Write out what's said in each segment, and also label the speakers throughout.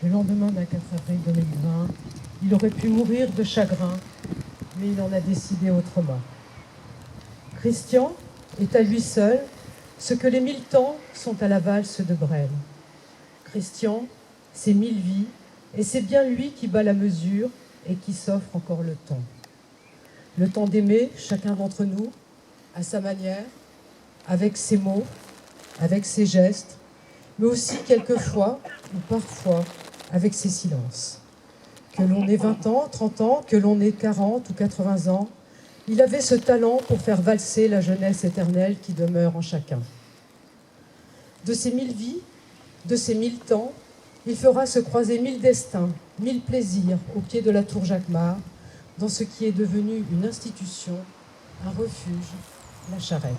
Speaker 1: Le lendemain d'un 4 avril 2020, il aurait pu mourir de chagrin, mais il en a décidé autrement. Christian est à lui seul ce que les 1000 temps sont à la valse de Brel. Christian, c'est 1000 vies, et c'est bien lui qui bat la mesure et qui s'offre encore le temps. Le temps d'aimer chacun d'entre nous, à sa manière, avec ses mots, avec ses gestes, mais aussi quelquefois, ou parfois, avec ses silences. Que l'on ait 20 ans, 30 ans, que l'on ait 40 ou 80 ans, il avait ce talent pour faire valser la jeunesse éternelle qui demeure en chacun. De ces 1000 vies, de ces 1000 temps, il fera se croiser 1000 destins, 1000 plaisirs au pied de la tour Jacquemart, dans ce qui est devenu une institution, un refuge, la charrette.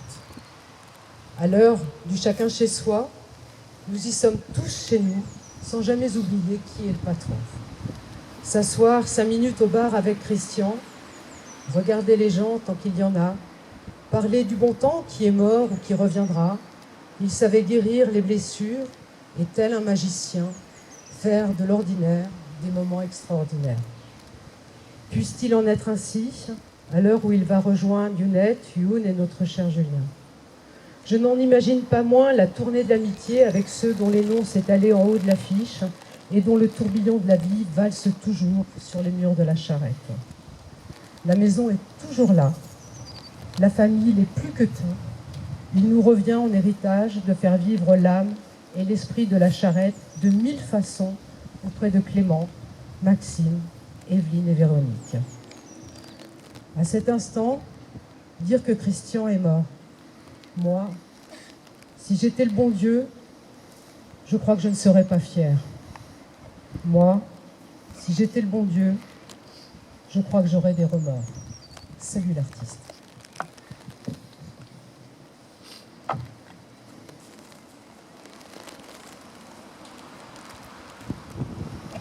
Speaker 1: À l'heure du chacun chez soi, nous y sommes tous chez nous, sans jamais oublier qui est le patron. S'asseoir 5 minutes au bar avec Christian, regarder les gens tant qu'il y en a, parler du bon temps qui est mort ou qui reviendra. Il savait guérir les blessures et, tel un magicien, faire de l'ordinaire des moments extraordinaires. Puisse-t-il en être ainsi, à l'heure où il va rejoindre Younet, Youn et notre cher Julien. Je n'en imagine pas moins la tournée de l'amitié avec ceux dont les noms s'étalaient en haut de l'affiche et dont le tourbillon de la vie valse toujours sur les murs de la charrette. La maison est toujours là. La famille l'est plus que tout. Il nous revient en héritage de faire vivre l'âme et l'esprit de la charrette de 1000 façons auprès de Clément, Maxime, Evelyne et Véronique. À cet instant, dire que Christian est mort. Moi, si j'étais le bon Dieu, je crois que je ne serais pas fière. Moi, si j'étais le bon Dieu, je crois que j'aurais des remords. Salut l'artiste.